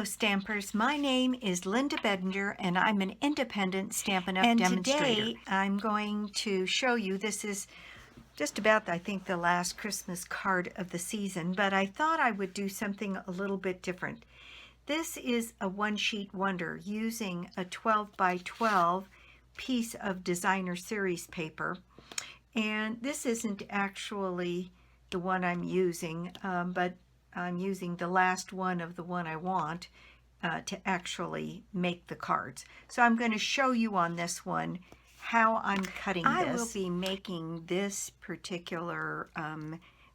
Stampers, my name is Linda Bedinger and I'm an independent Stampin' Up! Demonstrator. And today I'm going to show you, this is just about, I think, the last Christmas card of the season, but I thought I would do something a little bit different. This is a one-sheet wonder using a 12 by 12 piece of designer series paper. And this isn't actually the one I'm using, but I'm using the last one of the one I want to actually make the cards. So I'm going to show you on this one how I'm cutting this. I will be making this particular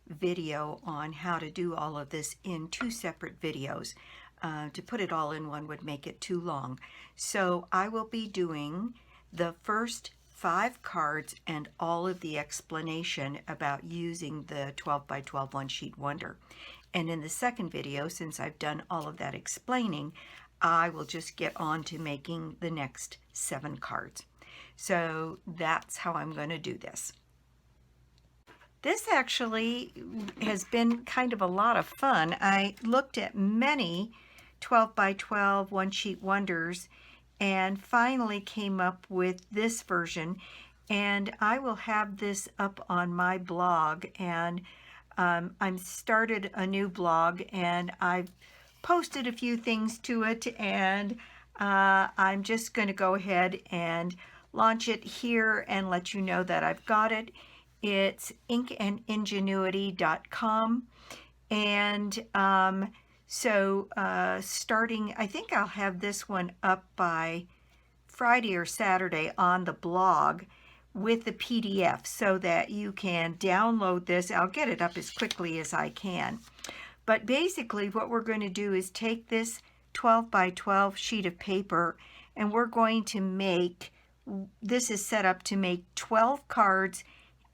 video on how to do all of this in two separate videos. To put it all in one would make it too long. So I will be doing the first 5 cards and all of the explanation about using the 12 by 12 one-sheet wonder. And in the second video, since I've done all of that explaining, I will just get on to making the next 7 cards. So that's how I'm going to do this. This actually has been kind of a lot of fun. I looked at many 12 by 12 one-sheet wonders and finally came up with this version, and I will have this up on my blog. And I'm started a new blog and I've posted a few things to it, and I'm just going to go ahead and launch it here and let you know that I've got it. It's inkandingenuity.com, and starting, I think I'll have this one up by Friday or Saturday on the blog with the PDF so that you can download this. I'll get it up as quickly as I can. But basically what we're going to do is take this 12 by 12 sheet of paper, and we're going to make, this is set up to make 12 cards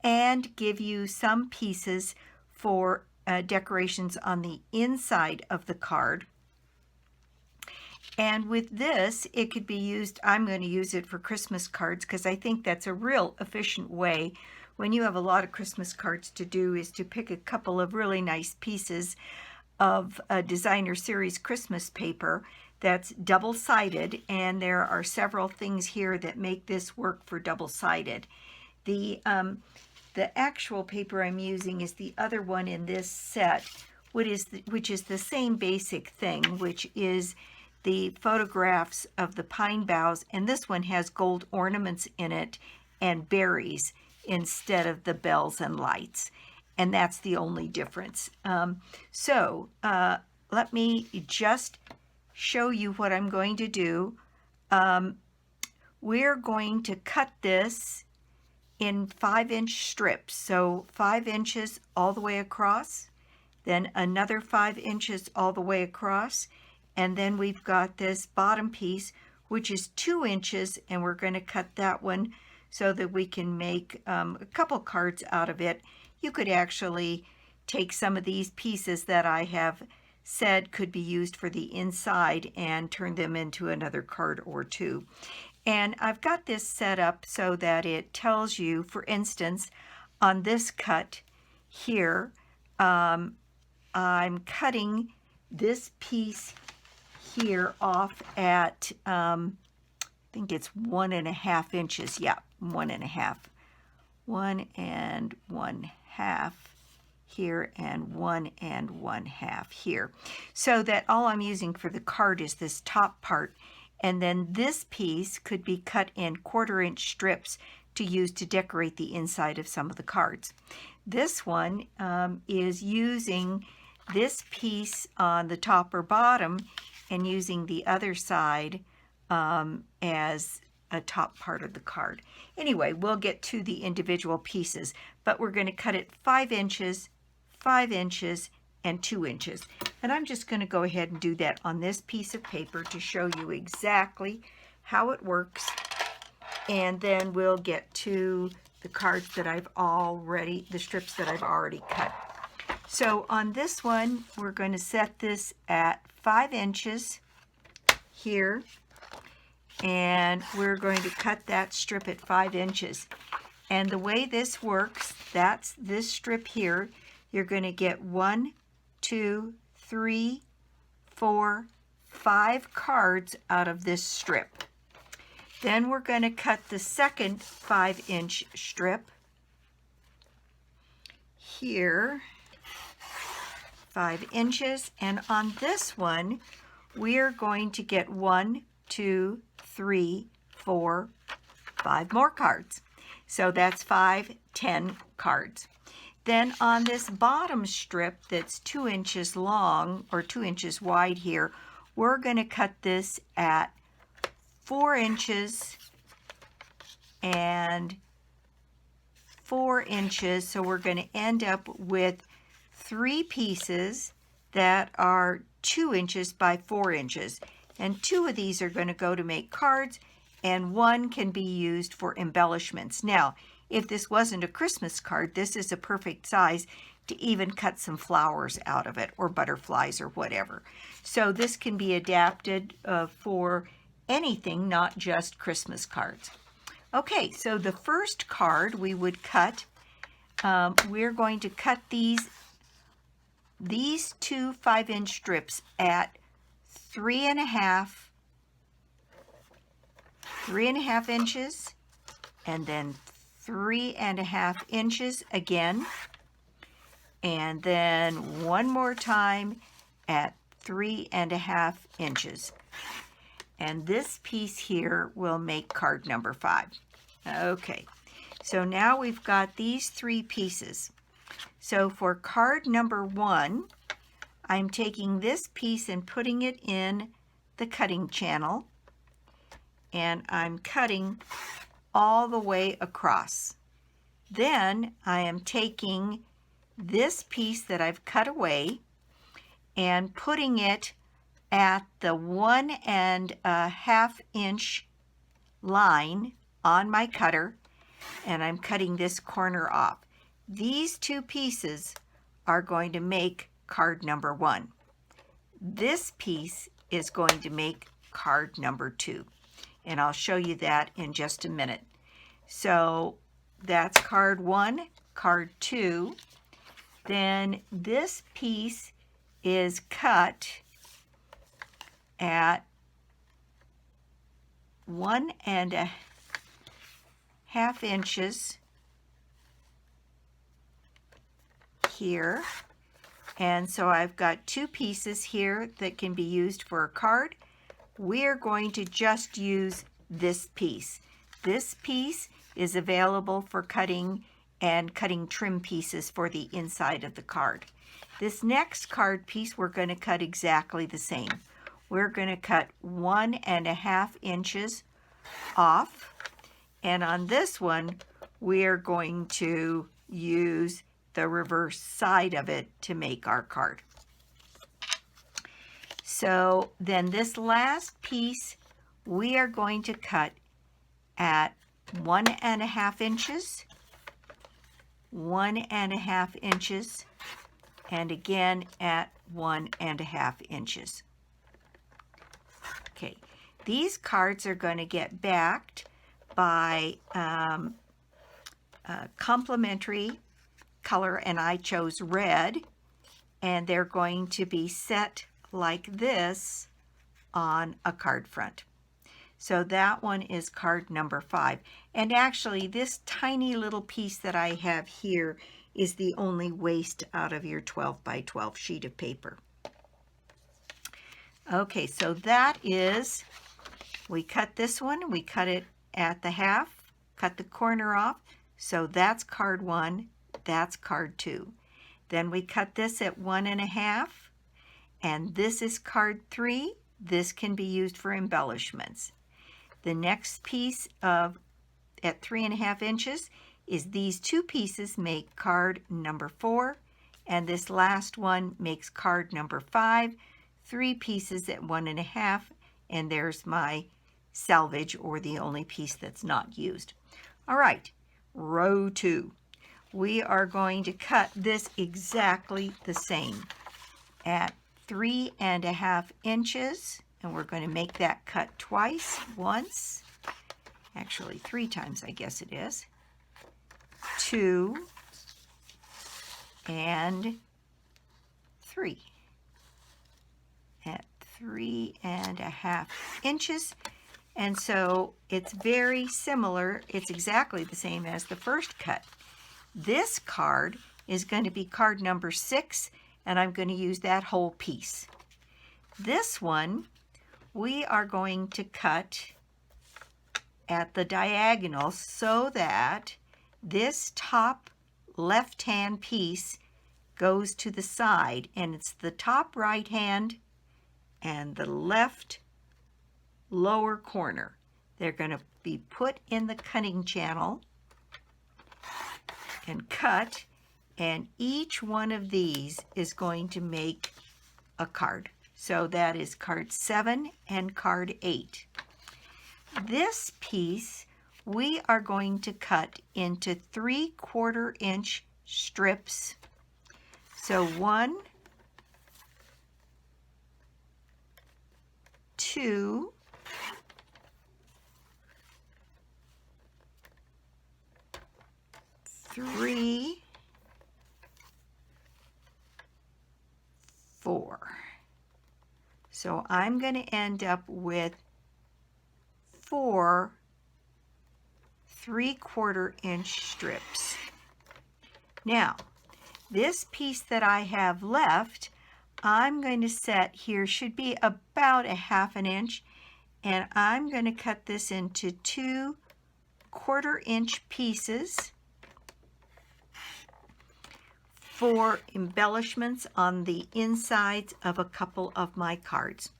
and give you some pieces for decorations on the inside of the card. And with this, it could be used, I'm going to use it for Christmas cards because I think that's a real efficient way when you have a lot of Christmas cards to do, is to pick a couple of really nice pieces of a designer series Christmas paper that's double-sided, and there are several things here that make this work for double-sided. The actual paper I'm using is the other one in this set, which is the same basic thing, which is the photographs of the pine boughs, and this one has gold ornaments in it and berries instead of the bells and lights, and that's the only difference. Let me just show you what I'm going to do. We're going to cut this in 5-inch strips, so 5 inches all the way across, then another 5 inches all the way across, and then we've got this bottom piece which is 2 inches, and we're going to cut that one so that we can make a couple cards out of it. You could actually take some of these pieces that I have said could be used for the inside and turn them into another card or two. And I've got this set up so that it tells you, for instance, on this cut here, I'm cutting this piece here off at, I think it's 1.5 inches. Yeah, 1.5. 1 1/2 here and 1 1/2 here. So that all I'm using for the card is this top part. And then this piece could be cut in 1/4-inch strips to use to decorate the inside of some of the cards. This one is using this piece on the top or bottom and using the other side as a top part of the card. Anyway, we'll get to the individual pieces, but we're going to cut it 5 inches, 5 inches, and 2 inches. And I'm just going to go ahead and do that on this piece of paper to show you exactly how it works. And then we'll get to the cards that the strips that I've already cut. So on this one, we're going to set this at 5 inches here. And we're going to cut that strip at 5 inches. And the way this works, that's this strip here. You're going to get 1, 2, 3, 4, 5 cards out of this strip. Then we're going to cut the second 5-inch strip here, 5 inches, and on this one we're going to get 1, 2, 3, 4, 5 more cards. So that's 5, 10 cards. Then on this bottom strip that's 2 inches long or 2 inches wide here, we're going to cut this at 4 inches and 4 inches. So we're going to end up with 3 pieces that are 2 inches by 4 inches. And 2 of these are going to go to make cards, and 1 can be used for embellishments. Now, if this wasn't a Christmas card, this is a perfect size to even cut some flowers out of it, or butterflies or whatever. So this can be adapted for anything, not just Christmas cards. Okay, so the first card we would cut, we're going to cut these 2 5-inch strips at 3.5 inches, and then 3.5 inches again, and then one more time at 3.5 inches. And this piece here will make card number 5. Okay, so now we've got these 3 pieces. So for card number 1, I'm taking this piece and putting it in the cutting channel, and I'm cutting all the way across. Then I am taking this piece that I've cut away and putting it at the 1.5 inch line on my cutter, and I'm cutting this corner off. These 2 pieces are going to make card number 1. This piece is going to make card number 2, and I'll show you that in just a minute. So that's card 1, card 2. Then this piece is cut at 1.5 inches here. And so I've got 2 pieces here that can be used for a card. We're going to just use this piece. This piece is available for cutting and cutting trim pieces for the inside of the card. This next card piece we're going to cut exactly the same. We're going to cut 1.5 inches off, and on this one we're going to use the reverse side of it to make our card. So then this last piece we are going to cut at 1.5 inches, 1.5 inches, and again at 1.5 inches. Okay, these cards are going to get backed by complementary color, and I chose red, and they're going to be set like this on a card front. So that one is card number 5. And actually this tiny little piece that I have here is the only waste out of your 12 by 12 sheet of paper. Okay, so that is, we cut this one, we cut it at the half, cut the corner off, so that's card 1, that's card 2. Then we cut this at 1.5, and this is card 3. This can be used for embellishments. The next piece at 3.5 inches is these 2 pieces make card number 4, and this last one makes card number 5. 3 pieces at 1.5, and there's my salvage, or the only piece that's not used. All right, row 2. We are going to cut this exactly the same at 3.5 inches, and we're going to make that cut twice, once, actually 3 times I guess it is, 2, and 3. At 3.5 inches. And so it's very similar. It's exactly the same as the first cut. This card is going to be card number 6, and I'm going to use that whole piece. This one, we are going to cut at the diagonal so that this top left-hand piece goes to the side, and it's the top right hand and the left lower corner. They're going to be put in the cutting channel and cut, and each one of these is going to make a card. So that is card 7 and card 8. This piece we are going to cut into 3/4 inch strips. So 1, 2, 3, 4. So I'm going to end up with 4 3/4 inch strips. Now, this piece that I have left, I'm going to set here, should be about 1/2 inch, and I'm going to cut this into 2 1/4 inch pieces for embellishments on the insides of a couple of my cards.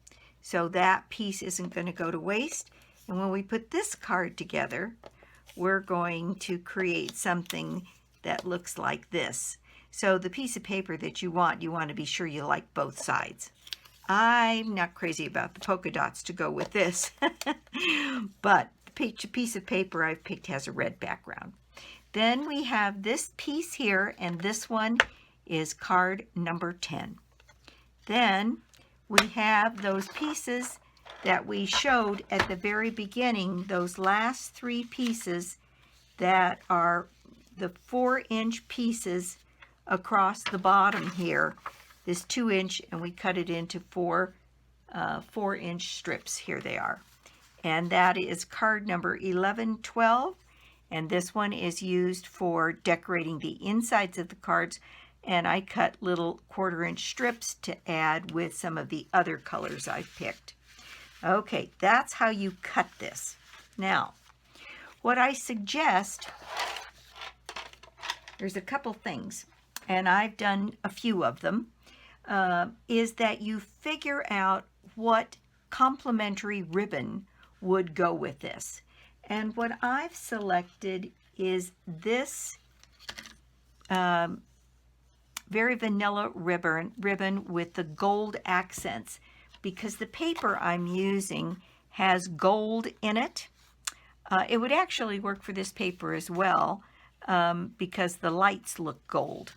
So that piece isn't going to go to waste. And when we put this card together, we're going to create something that looks like this. So the piece of paper that you want to be sure you like both sides. I'm not crazy about the polka dots to go with this, but the piece of paper I've picked has a red background. Then we have this piece here, and this one is card number 10. Then we have those pieces that we showed at the very beginning, those last 3 pieces that are the 4-inch pieces across the bottom here. This 2-inch, and we cut it into 4-inch strips. Here they are. And that is card number 11, 12. And this one is used for decorating the insides of the cards. And I cut little 1/4-inch strips to add with some of the other colors I've picked. Okay, that's how you cut this. Now, what I suggest, there's a couple things, and I've done a few of them, is that you figure out what complementary ribbon would go with this. And what I've selected is this very vanilla ribbon with the gold accents, because the paper I'm using has gold in it. It would actually work for this paper as well, because the lights look gold.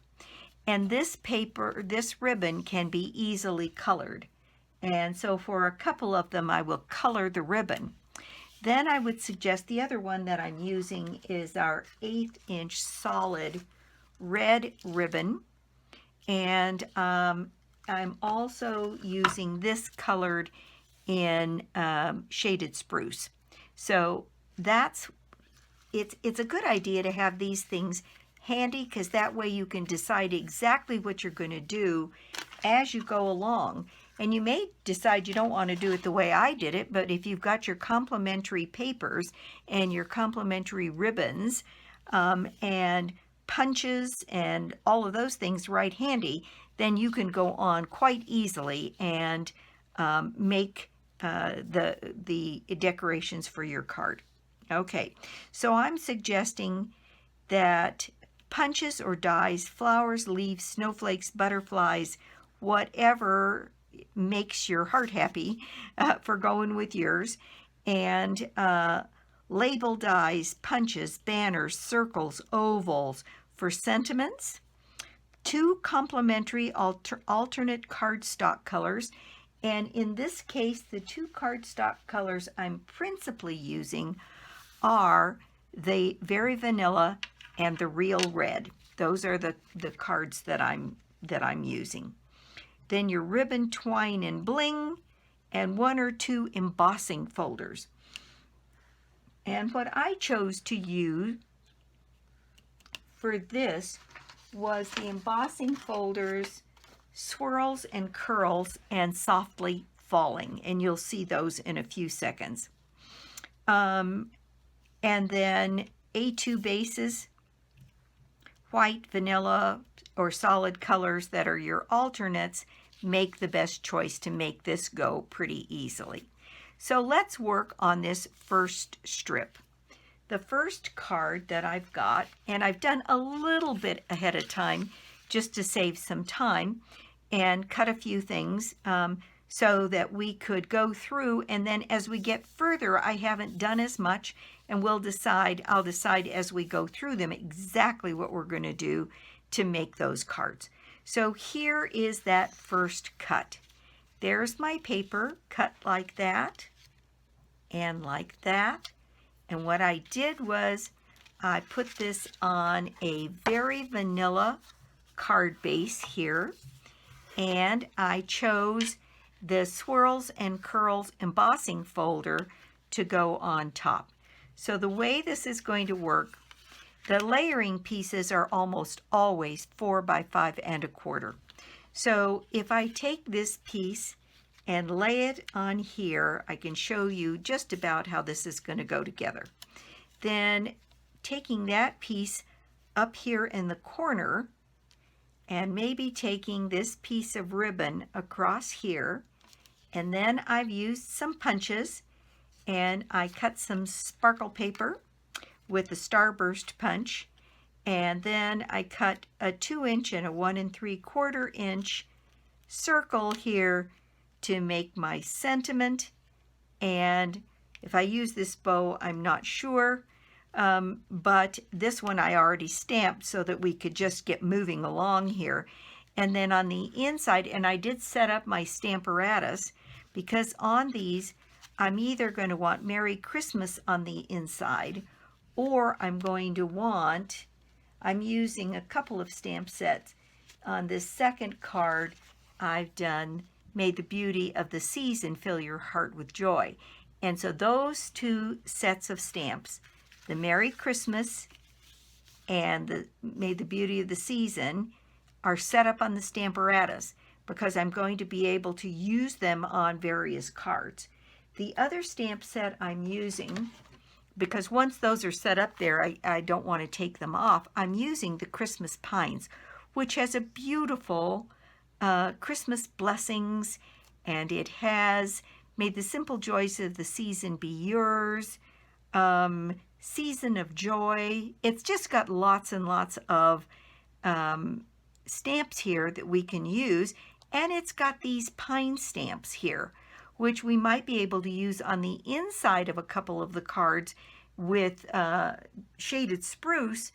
And this paper, this ribbon can be easily colored. And so for a couple of them, I will color the ribbon. Then I would suggest the other one that I'm using is our 1/8-inch solid red ribbon. And I'm also using this colored in Shaded Spruce. So it's a good idea to have these things handy, because that way you can decide exactly what you're going to do as you go along. And you may decide you don't want to do it the way I did it, but if you've got your complementary papers and your complementary ribbons and punches and all of those things right handy, then you can go on quite easily and make the decorations for your card. Okay, so I'm suggesting that punches or dies, flowers, leaves, snowflakes, butterflies, whatever makes your heart happy for going with yours, and label dies, punches, banners, circles, ovals for sentiments, 2 complementary alternate cardstock colors. And in this case, the 2 cardstock colors I'm principally using are the Very Vanilla and the Real Red. Those are the cards that I'm using. Then your ribbon, twine, and bling, and 1 or 2 embossing folders. And what I chose to use for this was the embossing folders, Swirls and Curls, and Softly Falling, and you'll see those in a few seconds. And then A2 bases, white, vanilla, or solid colors that are your alternates. Make the best choice to make this go pretty easily. So let's work on this first strip. The first card that I've got, and I've done a little bit ahead of time just to save some time and cut a few things so that we could go through, and then as we get further, I haven't done as much, and I'll decide as we go through them exactly what we're going to do to make those cards. So here is that first cut. There's my paper cut like that and like that. And what I did was I put this on a very vanilla card base here, and I chose the Swirls and Curls embossing folder to go on top. So the way this is going to work, the layering pieces are almost always 4 by 5 1/4. So if I take this piece and lay it on here, I can show you just about how this is going to go together. Then taking that piece up here in the corner and maybe taking this piece of ribbon across here, and then I've used some punches and I cut some sparkle paper with the starburst punch, and then I cut a 2-inch and a 1 3/4 inch circle here to make my sentiment. And if I use this bow, I'm not sure, but this one I already stamped so that we could just get moving along here. And then on the inside, and I did set up my Stamparatus, because on these I'm either going to want Merry Christmas on the inside, or I'm going to want, I'm using a couple of stamp sets. On this second card, I've done May the Beauty of the Season Fill Your Heart with Joy. And so those 2 sets of stamps, the Merry Christmas and the May the Beauty of the Season, are set up on the Stamparatus because I'm going to be able to use them on various cards. The other stamp set I'm using, because once those are set up there, I don't want to take them off, I'm using the Christmas Pines, which has a beautiful Christmas blessings, and it has May the Simple Joys of the Season Be Yours, Season of Joy. It's just got lots and lots of stamps here that we can use, and it's got these pine stamps here, which we might be able to use on the inside of a couple of the cards with Shaded Spruce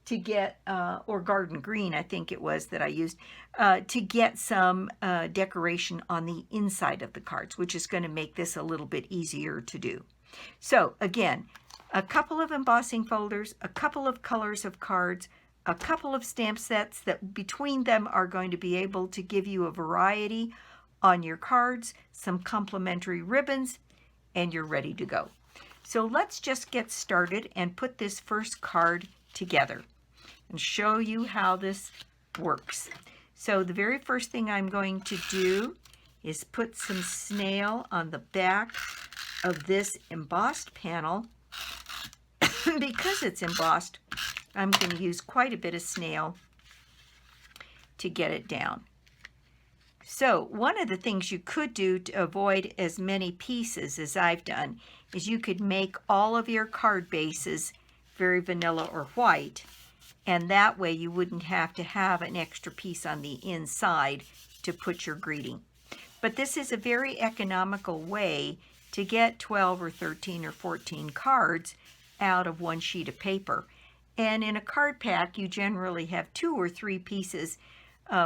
to get, or Garden Green, I think it was that I used, to get some decoration on the inside of the cards, which is going to make this a little bit easier to do. So again, a couple of embossing folders, a couple of colors of cards, a couple of stamp sets that between them are going to be able to give you a variety on your cards, some complementary ribbons, and you're ready to go. So let's just get started and put this first card together and show you how this works. So the very first thing I'm going to do is put some snail on the back of this embossed panel. Because it's embossed, I'm going to use quite a bit of snail to get it down. So one of the things you could do to avoid as many pieces as I've done is you could make all of your card bases very vanilla or white, and that way you wouldn't have to have an extra piece on the inside to put your greeting. But this is a very economical way to get 12 or 13 or 14 cards out of one sheet of paper. And in a card pack, you generally have 2 or 3 pieces,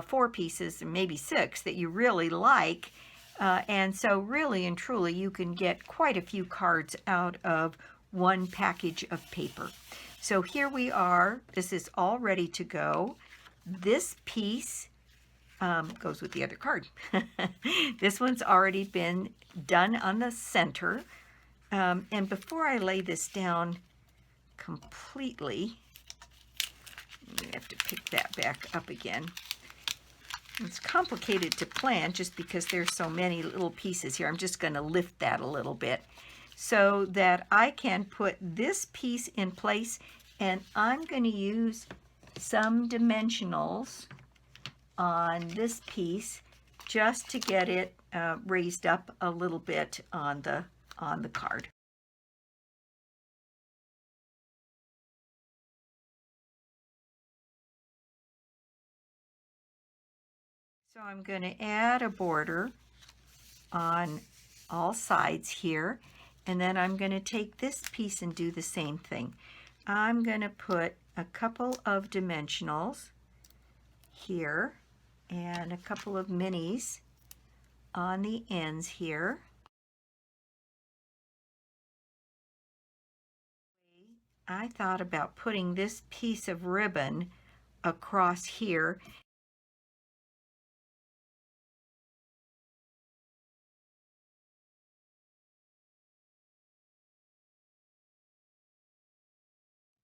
4 pieces, and maybe 6 that you really like. And so really and truly, you can get quite a few cards out of one package of paper. So here we are. This is all ready to go. This piece goes with the other card. This one's already been done on the center. And before I lay this down completely, you have to pick that back up again. It's complicated to plan just because there's so many little pieces here. I'm just going to lift that a little bit so that I can put this piece in place, and I'm going to use some dimensionals on this piece just to get it raised up a little bit on the card. So I'm going to add a border on all sides here, and then I'm going to take this piece and do the same thing. I'm going to put a couple of dimensionals here and a couple of minis on the ends here. I thought about putting this piece of ribbon across here.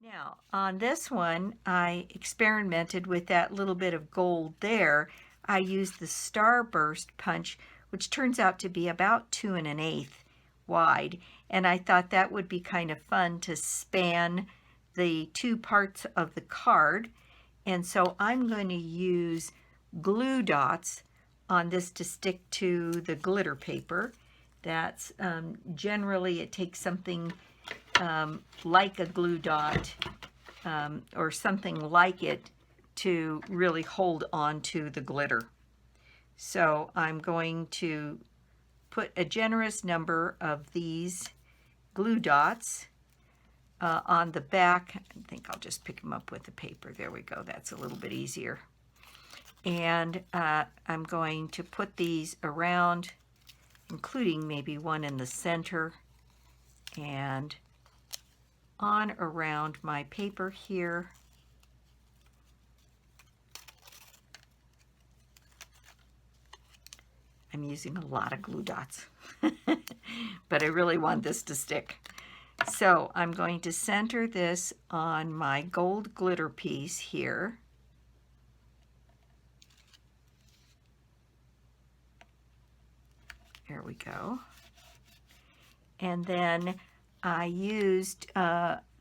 Now, on this one, I experimented with that little bit of gold there. I used the Starburst punch, which turns out to be about 2 1/8 wide, and I thought that would be kind of fun to span the two parts of the card. And so I'm going to use glue dots on this to stick to the glitter paper. That's generally, it takes something like a glue dot or something like it to really hold on to the glitter. So I'm going to put a generous number of these glue dots on the back. I think I'll just pick them up with the paper. There we go. That's a little bit easier. And I'm going to put these around, including maybe one in the center, and on around my paper here. I'm using a lot of glue dots, but I really want this to stick. So I'm going to center this on my gold glitter piece here. There we go. And then I used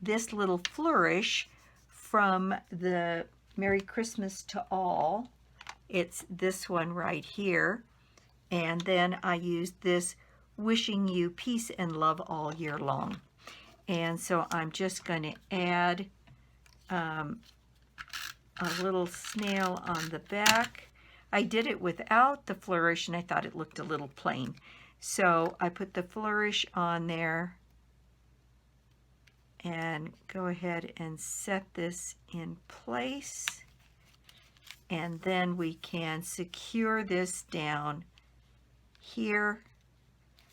this little flourish from the Merry Christmas to All. It's this one right here. And then I used this Wishing You Peace and Love All Year Long. And so I'm just going to add a little snail on the back. I did it without the flourish, and I thought it looked a little plain. So I put the flourish on there and go ahead and set this in place. And then we can secure this down here.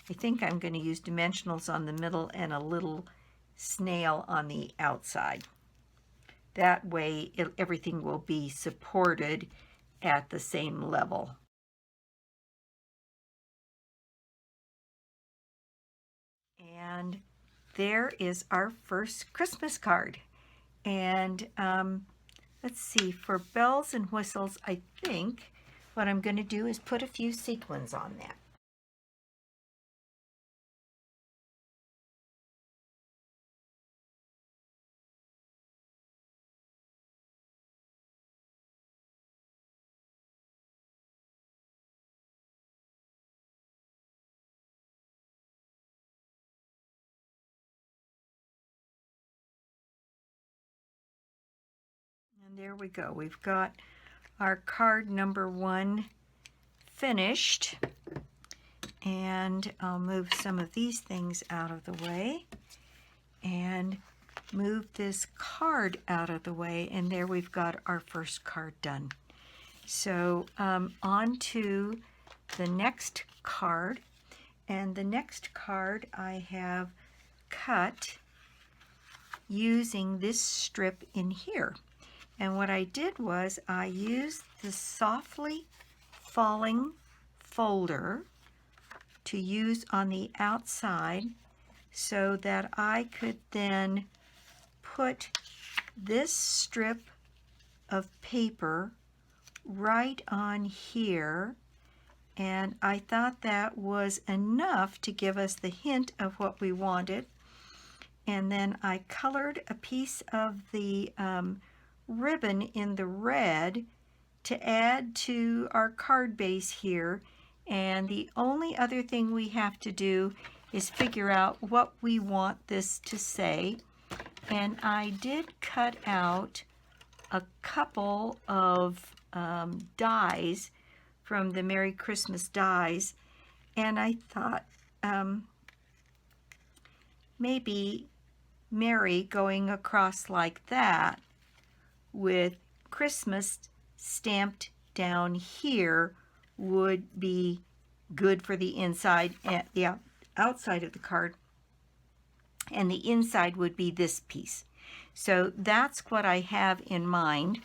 I think I'm going to use dimensionals on the middle and a little snail on the outside. That way everything will be supported at the same level. And there is our first Christmas card. And let's see, for bells and whistles, I think what I'm going to do is put a few sequins on that. And there we go. We've got our card number 1 finished. And I'll move some of these things out of the way and move this card out of the way. And there we've got our first card done. So on to the next card. And the next card I have cut using this strip in here. And what I did was I used the Softly falling folder to use on the outside so that I could then put this strip of paper right on here, and I thought that was enough to give us the hint of what we wanted. And then I colored a piece of the ribbon in the red to add to our card base here, and the only other thing we have to do is figure out what we want this to say. And I did cut out a couple of dies from the Merry Christmas dies, and I thought maybe Merry going across like that with Christmas stamped down here would be good for the inside and the outside of the card, and the inside would be this piece. So that's what I have in mind.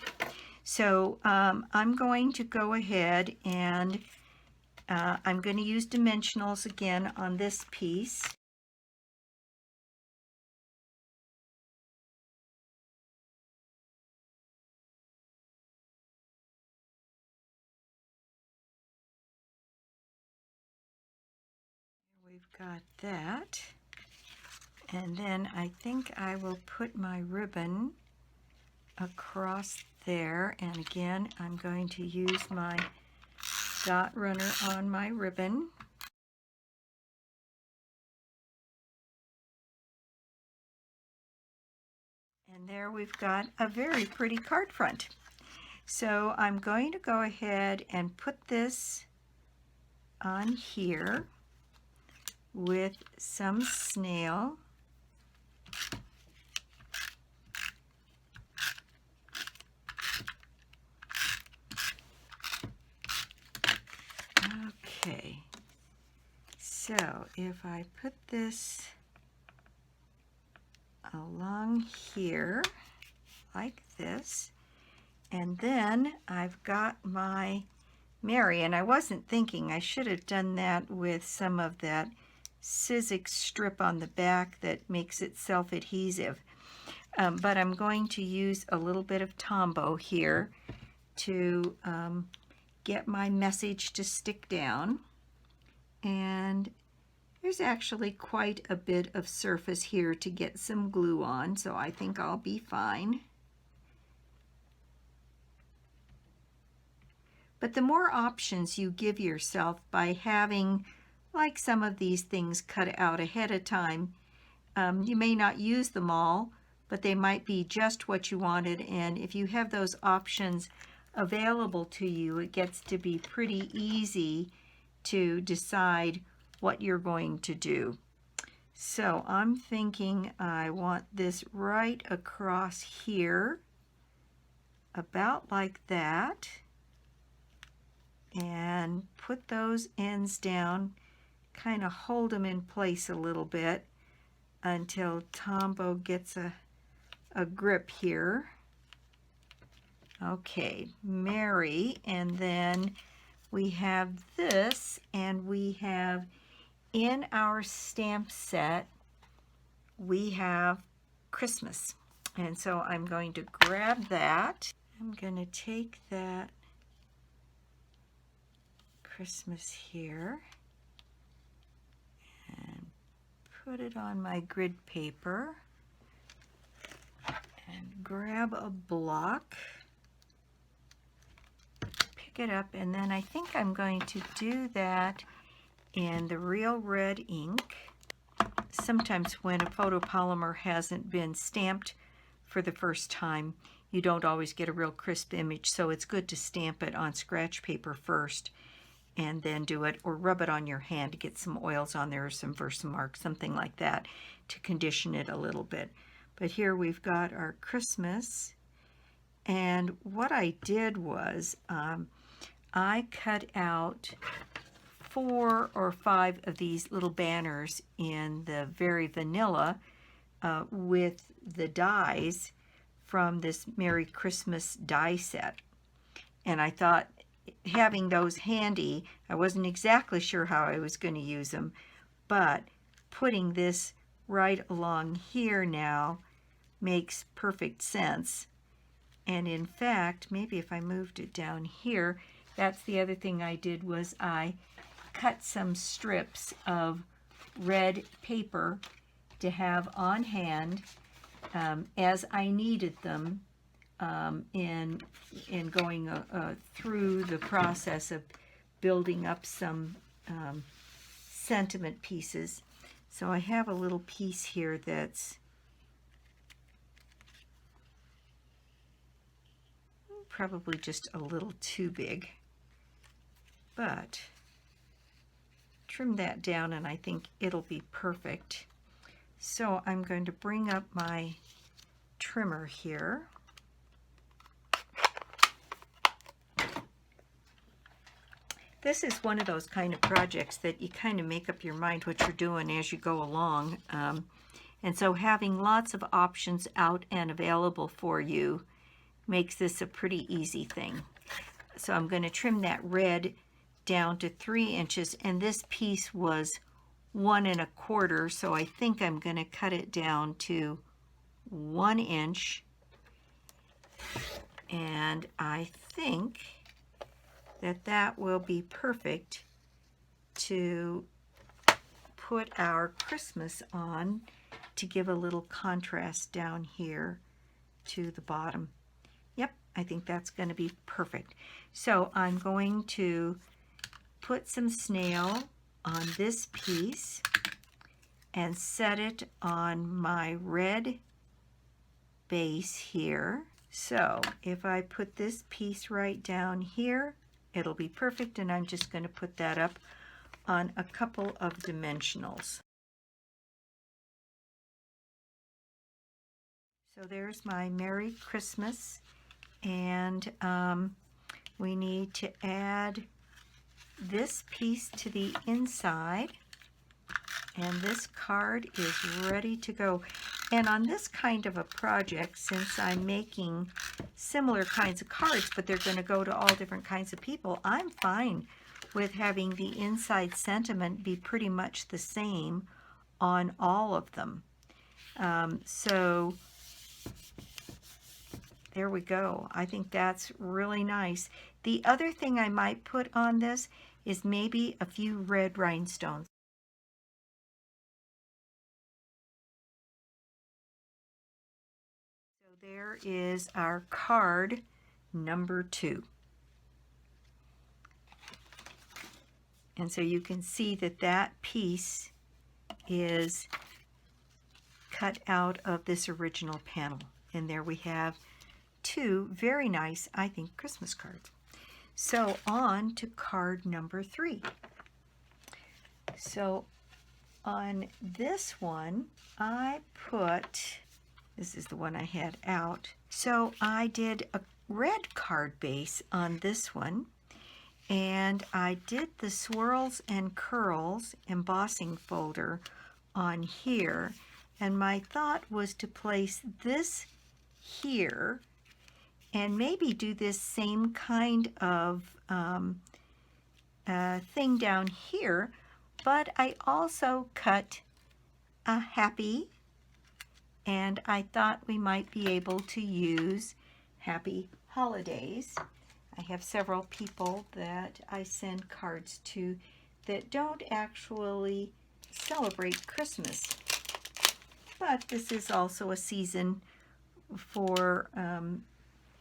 So I'm going to go ahead and I'm going to use dimensionals again on this piece. We've got that. And then I think I will put my ribbon across there. And again, I'm going to use my dot runner on my ribbon. And there we've got a very pretty card front. So I'm going to go ahead and put this on here with some snail. Okay, so if I put this along here like this, and then I've got my Merry, and I wasn't thinking I should have done that with some of that Sizzix strip on the back that makes it self-adhesive, but I'm going to use a little bit of Tombow here to get my message to stick down. And there's actually quite a bit of surface here to get some glue on, so I think I'll be fine. But the more options you give yourself by having like some of these things cut out ahead of time, you may not use them all, but they might be just what you wanted, and if you have those options available to you, it gets to be pretty easy to decide what you're going to do. So I'm thinking I want this right across here, about like that, and put those ends down, kind of hold them in place a little bit until Tombow gets a grip here. Okay, Merry, and then we have this, and we have in our stamp set, we have Christmas. And so I'm going to grab that. I'm going to take that Christmas here and put it on my grid paper and grab a block, pick it up, and then I think I'm going to do that in the real red ink. Sometimes when a photopolymer hasn't been stamped for the first time, you don't always get a real crisp image, so it's good to stamp it on scratch paper first and then do it, or rub it on your hand to get some oils on there, or some Versamark, something like that, to condition it a little bit. But here we've got our Christmas, and what I did was I cut out 4 or 5 of these little banners in the very vanilla with the dies from this Merry Christmas die set. And I thought having those handy, I wasn't exactly sure how I was going to use them, but putting this right along here now makes perfect sense. And in fact, maybe if I moved it down here, that's the other thing I did, was I cut some strips of red paper to have on hand as I needed them in going through the process of building up some sentiment pieces. So I have a little piece here that's probably just a little too big, but trim that down and I think it'll be perfect. So I'm going to bring up my trimmer here. This is one of those kind of projects that you kind of make up your mind what you're doing as you go along. And so having lots of options out and available for you makes this a pretty easy thing. So I'm going to trim that red down to 3 inches, and this piece was 1 1/4, so I think I'm going to cut it down to 1 inch. And I think that will be perfect to put our Christmas on, to give a little contrast down here to the bottom. Yep, I think that's going to be perfect. So I'm going to put some snail on this piece and set it on my red base here. So if I put this piece right down here, it'll be perfect, and I'm just going to put that up on a couple of dimensionals. So there's my Merry Christmas, and we need to add this piece to the inside, and this card is ready to go. And on this kind of a project, since I'm making similar kinds of cards, but they're going to go to all different kinds of people, I'm fine with having the inside sentiment be pretty much the same on all of them. So there we go. I think that's really nice. The other thing I might put on this is maybe a few red rhinestones. So there is our card number 2. And so you can see that that piece is cut out of this original panel. And there we have 2 very nice, I think, Christmas cards. So on to card number 3. So on this one, I put, this is the one I had out, so I did a red card base on this one, and I did the swirls and curls embossing folder on here, and my thought was to place this here and maybe do this same kind of thing down here, but I also cut a happy, and I thought we might be able to use happy holidays. I have several people that I send cards to that don't actually celebrate Christmas, but this is also a season for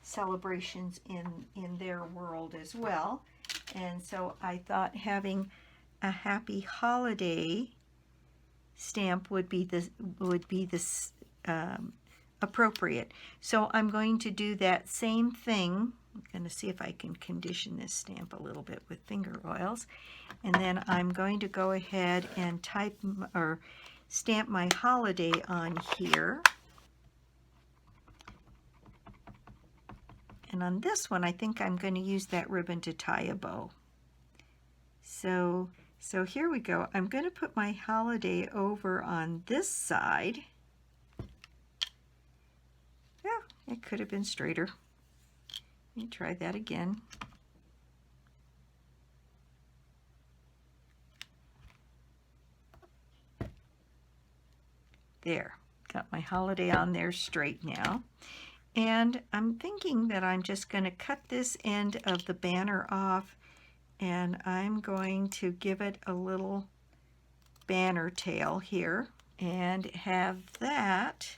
celebrations in their world as well. And so I thought having a happy holiday stamp would be this appropriate. So I'm going to do that same thing. I'm going to see if I can condition this stamp a little bit with finger oils, and then I'm going to go ahead and type or stamp my holiday on here. And on this one, I think I'm going to use that ribbon to tie a bow. So here we go. I'm going to put my holiday over on this side. Yeah, it could have been straighter. Let me try that again. There, got my holiday on there straight now. And I'm thinking that I'm just going to cut this end of the banner off, and I'm going to give it a little banner tail here and have that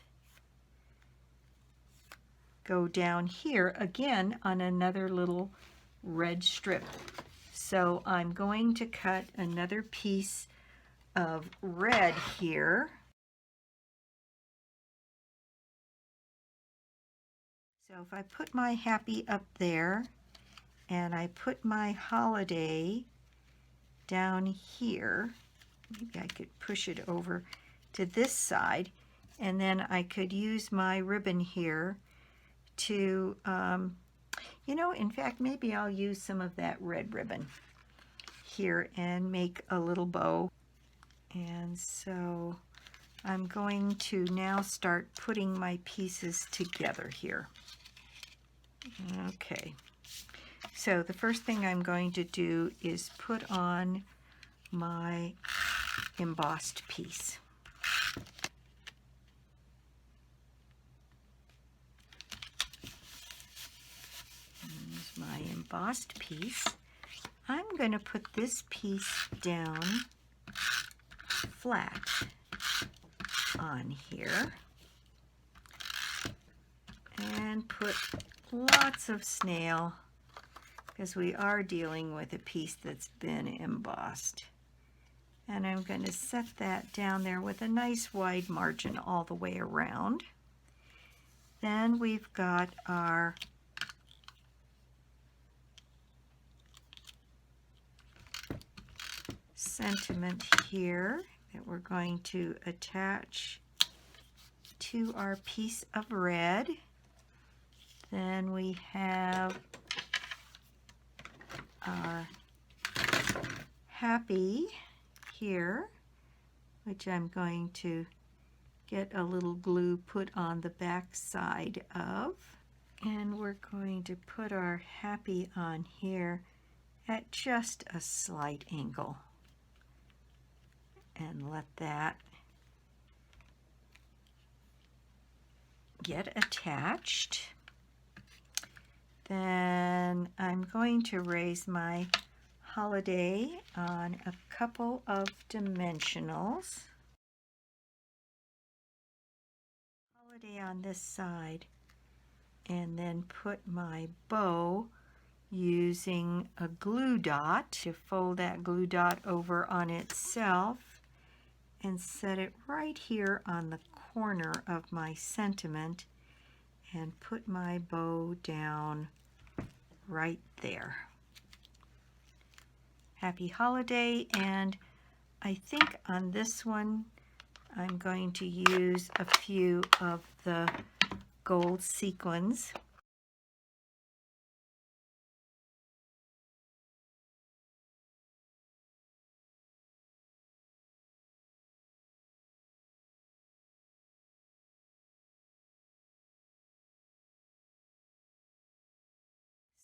go down here again on another little red strip. So I'm going to cut another piece of red here. So if I put my happy up there and I put my holiday down here, maybe I could push it over to this side, and then I could use my ribbon here to, you know, in fact, maybe I'll use some of that red ribbon here and make a little bow. And so I'm going to now start putting my pieces together here. Okay, so the first thing I'm going to do is put on my embossed piece. Here's my embossed piece. I'm going to put this piece down flat on here and put lots of snail, because we are dealing with a piece that's been embossed. And I'm going to set that down there with a nice wide margin all the way around. Then we've got our sentiment here that we're going to attach to our piece of red. Then we have our happy here, which I'm going to get a little glue put on the back side of. And we're going to put our happy on here at just a slight angle and let that get attached. Then I'm going to raise my holiday on a couple of dimensionals. Holiday on this side, and then put my bow using a glue dot to fold that glue dot over on itself and set it right here on the corner of my sentiment and put my bow down right there. Happy holiday. And I think on this one I'm going to use a few of the gold sequins.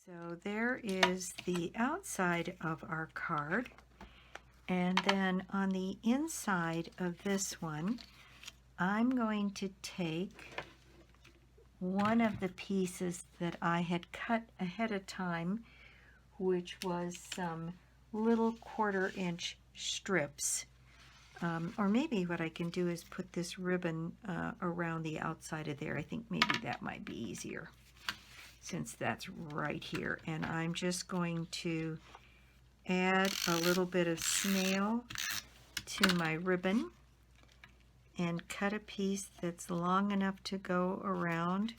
So there is the outside of our card, and then on the inside of this one I'm going to take one of the pieces that I had cut ahead of time, which was some little 1/4 inch strips. Or maybe what I can do is put this ribbon around the outside of there. I think maybe that might be easier, since that's right here. And I'm just going to add a little bit of snail to my ribbon and cut a piece that's long enough to go around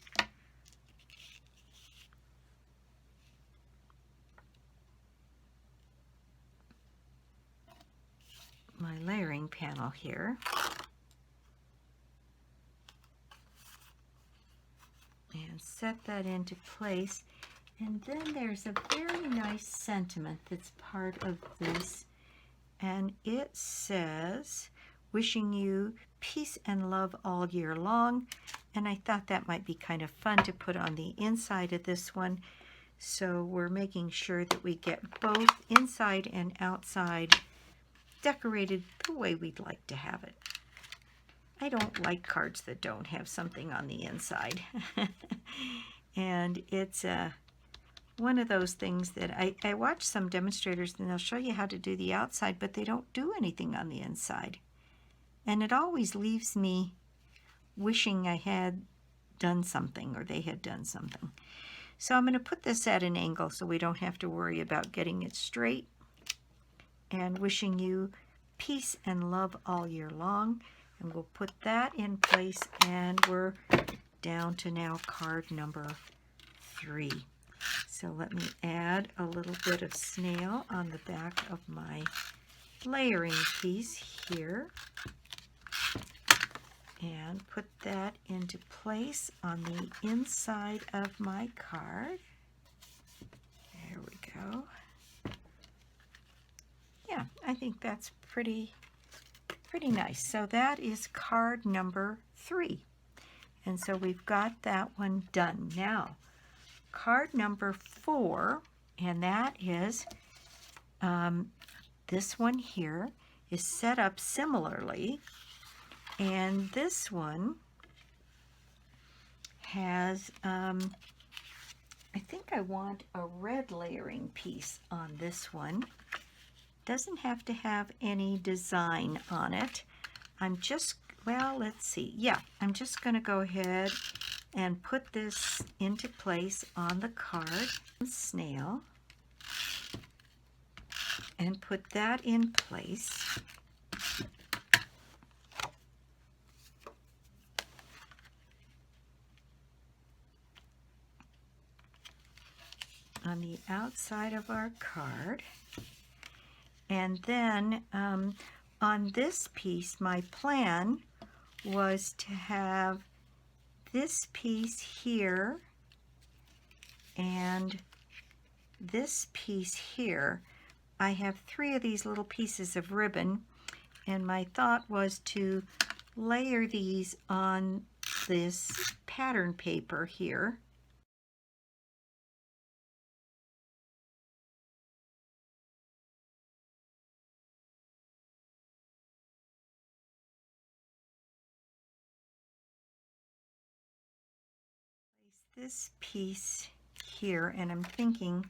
my layering panel here. And set that into place. And then there's a very nice sentiment that's part of this, and it says, "Wishing you peace and love all year long." And I thought that might be kind of fun to put on the inside of this one. So we're making sure that we get both inside and outside decorated the way we'd like to have it. I don't like cards that don't have something on the inside. And it's one of those things that I watch some demonstrators and they'll show you how to do the outside, but they don't do anything on the inside. And it always leaves me wishing I had done something or they had done something. So I'm going to put this at an angle so we don't have to worry about getting it straight. And wishing you peace and love all year long. And we'll put that in place, and we're down to now card number 3. So let me add a little bit of snail on the back of my layering piece here. And put that into place on the inside of my card. There we go. Yeah, I think that's pretty nice. So that is card number 3. And so we've got that one done. Now, card number 4, and that is this one here is set up similarly. And this one has, I think I want a red layering piece on this one. Doesn't have to have any design on it. I'm just, well, let's see. Yeah, I'm just going to go ahead and put this into place on the card. Snail. And put that in place. On the outside of our card. And then on this piece, my plan was to have this piece here and this piece here. I have 3 of these little pieces of ribbon, and my thought was to layer these on this pattern paper here. This piece here, and I'm thinking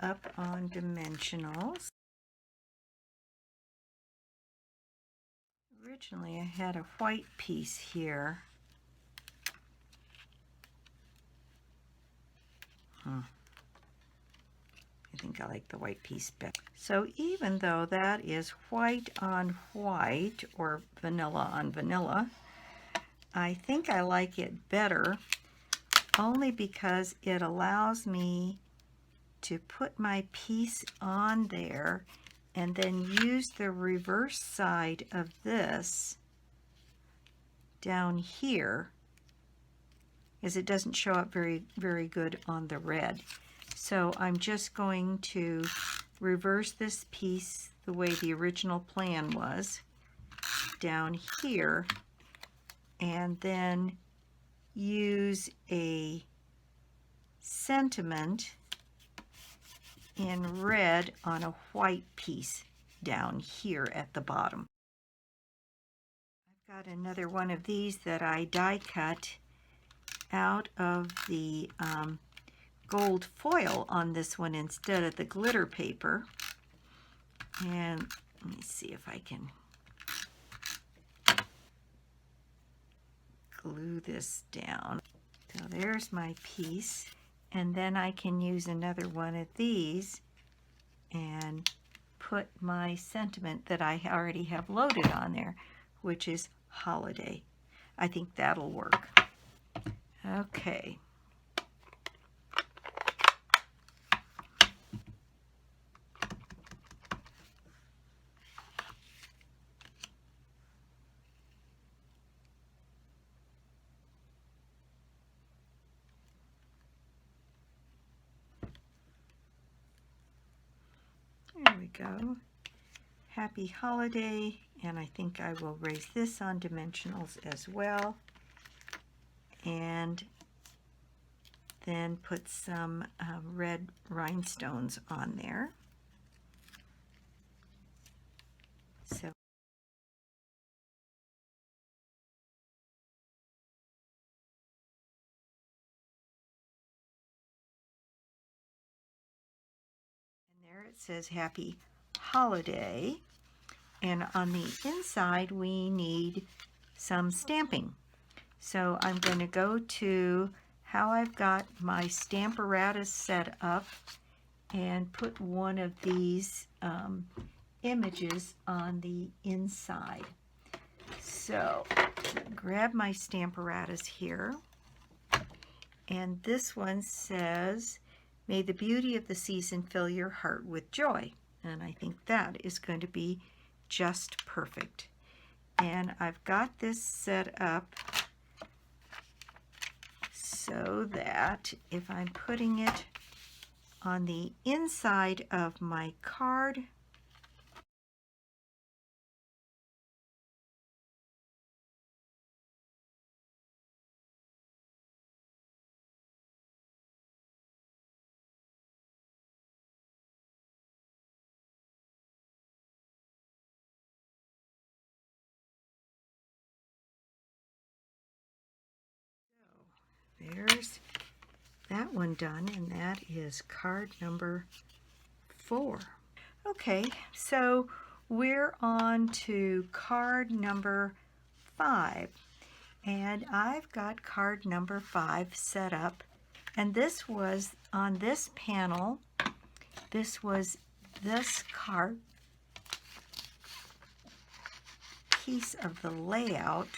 up on dimensionals. Originally I had a white piece here. I think I like the white piece better. So even though that is white on white or vanilla on vanilla, I think I like it better only because it allows me to put my piece on there and then use the reverse side of this down here, as it doesn't show up very good on the red. So I'm just going to reverse this piece the way the original plan was down here, and then use a sentiment in red on a white piece down here at the bottom. I've got another one of these that I die cut out of the gold foil on this one instead of the glitter paper. And let me see if I can glue this down. So there's my piece, and then I can use another one of these and put my sentiment that I already have loaded on there, which is holiday. I think that'll work. Okay. There we go. Happy holiday, and I think I will raise this on dimensionals as well, and then put some red rhinestones on there. So it says Happy Holiday. And on the inside, we need some stamping. So I'm going to go to how I've got my Stamparatus set up and put one of these images on the inside. So grab my Stamparatus here, and this one says, "May the beauty of the season fill your heart with joy." And I think that is going to be just perfect. And I've got this set up so that if I'm putting it on the inside of my card, there's that one done, and that is card number 4. Okay, so we're on to card number 5, and I've got card number 5 set up, and this was on this panel. This was this card piece of the layout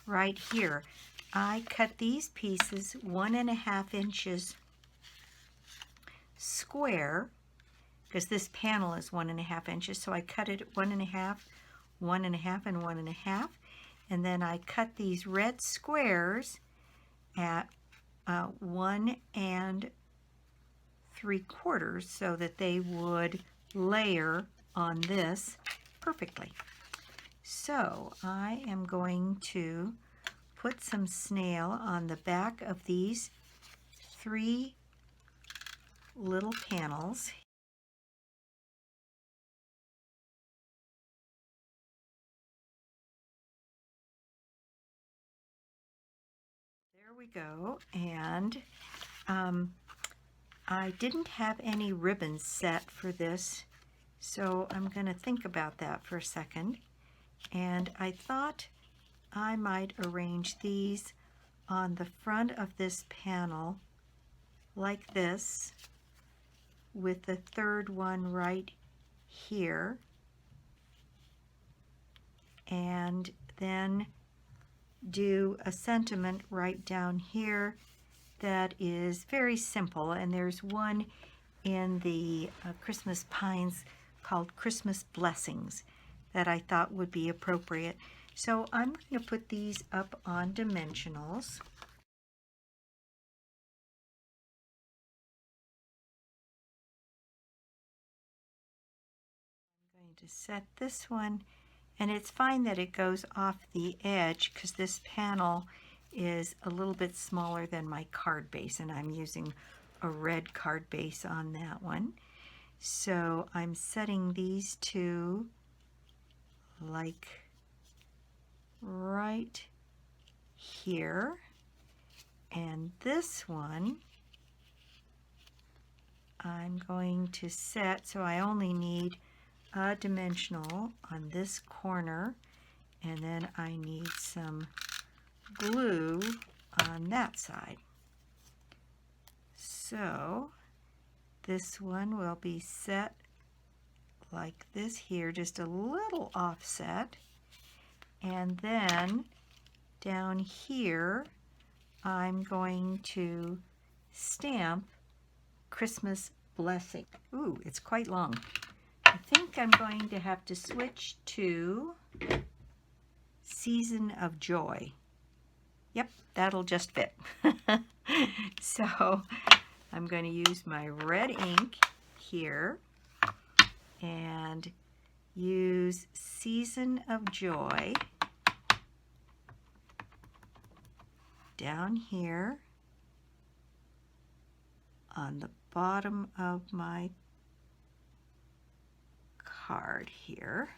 right here. I cut these pieces 1.5 inches square, because this panel is 1.5 inches, so I cut it at 1.5, 1.5, and 1.5, and then I cut these red squares at 1 3/4 so that they would layer on this perfectly. So I am going to put some snail on the back of these 3 little panels. There we go. And I didn't have any ribbons set for this, so I'm going to think about that for a second. And I thought I might arrange these on the front of this panel like this, with the third one right here, and then do a sentiment right down here that is very simple. And there's one in the Christmas Pines called Christmas Blessings that I thought would be appropriate. So I'm going to put these up on dimensionals. I'm going to set this one, and it's fine that it goes off the edge because this panel is a little bit smaller than my card base, and I'm using a red card base on that one. So I'm setting these two like right here, and this one I'm going to set so I only need a dimensional on this corner, and then I need some glue on that side. So this one will be set like this here, just a little offset, and then down here I'm going to stamp Christmas Blessing. Ooh, it's quite long. I think I'm going to have to switch to Season of Joy. Yep, that'll just fit. So I'm going to use my red ink here and use Season of Joy down here on the bottom of my card here.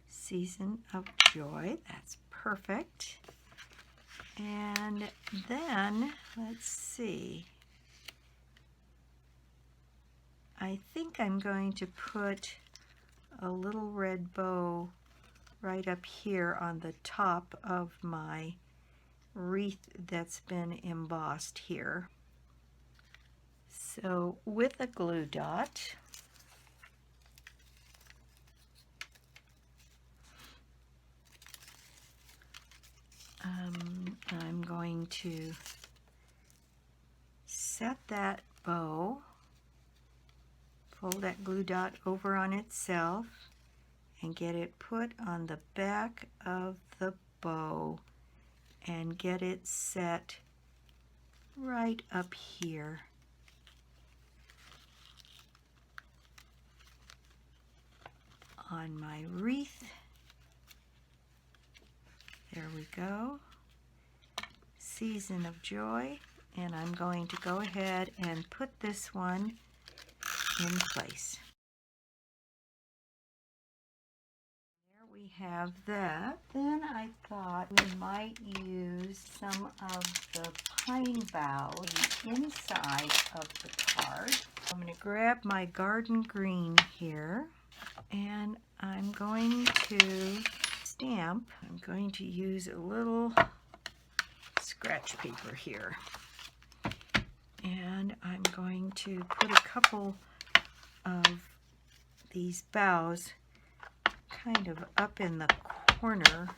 Season of Joy, that's perfect. And then, let's see, I think I'm going to put a little red bow right up here on the top of my wreath that's been embossed here. So with a glue dot, I'm going to set that bow, fold that glue dot over on itself, and get it put on the back of the bow and get it set right up here. On my wreath. There we go. Season of Joy. And I'm going to go ahead and put this one in place. There we have that. Then I thought we might use some of the pine boughs inside of the card. I'm going to grab my garden green here, and I'm going to stamp. I'm going to use a little scratch paper here. And I'm going to put a couple of these boughs kind of up in the corner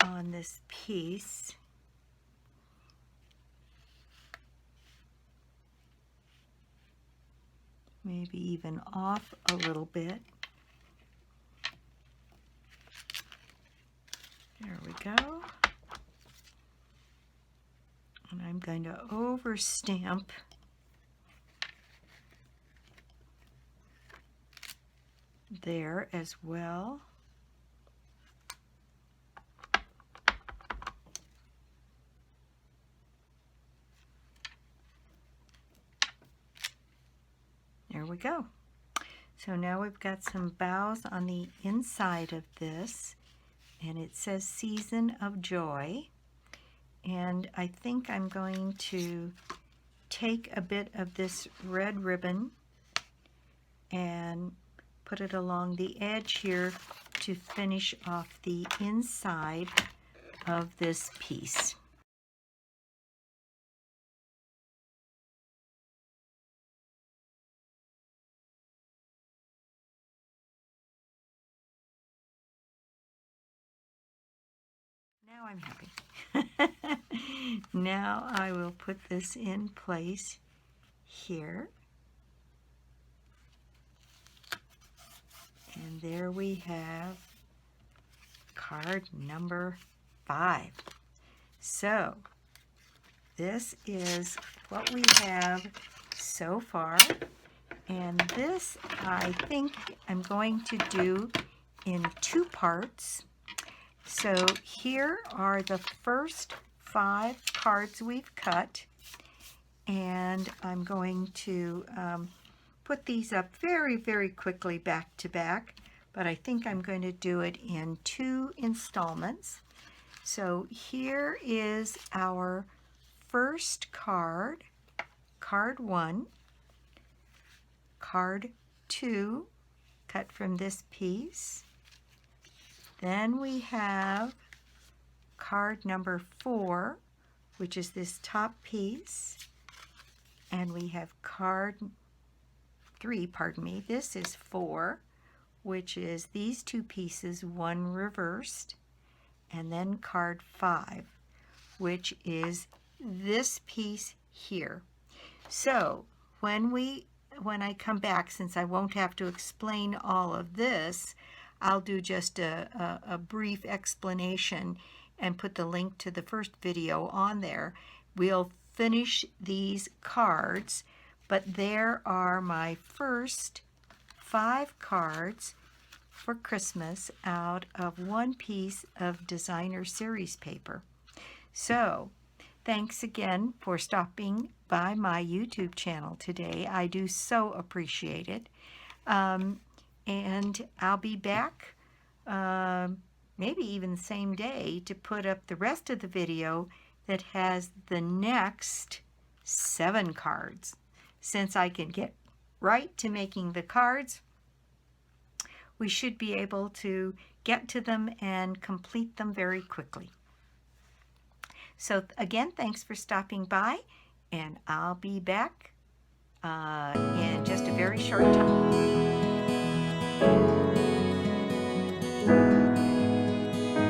on this piece. Maybe even off a little bit. There we go. And I'm going to over stamp there as well. There we go. So now we've got some boughs on the inside of this, and it says Season of Joy. And I think I'm going to take a bit of this red ribbon and put it along the edge here to finish off the inside of this piece. Now I'm happy. Now I will put this in place here. And there we have card number 5. So this is what we have so far. And this I think I'm going to do in 2 parts. So here are the first 5 cards we've cut, and I'm going to put these up very, very quickly back to back, but I think I'm going to do it in 2 installments. So here is our first card, card 1, card 2, cut from this piece. Then we have card number 4, which is this top piece. And we have card 3, pardon me, this is 4, which is these 2 pieces, one reversed. And then card 5, which is this piece here. So when I come back, since I won't have to explain all of this, I'll do just a brief explanation and put the link to the first video on there. We'll finish these cards, but there are my first 5 cards for Christmas out of 1 piece of designer series paper. So thanks again for stopping by my YouTube channel today. I do so appreciate it. And I'll be back maybe even the same day, to put up the rest of the video that has the next 7 cards. Since I can get right to making the cards, we should be able to get to them and complete them very quickly. So again, thanks for stopping by, and I'll be back in just a very short time.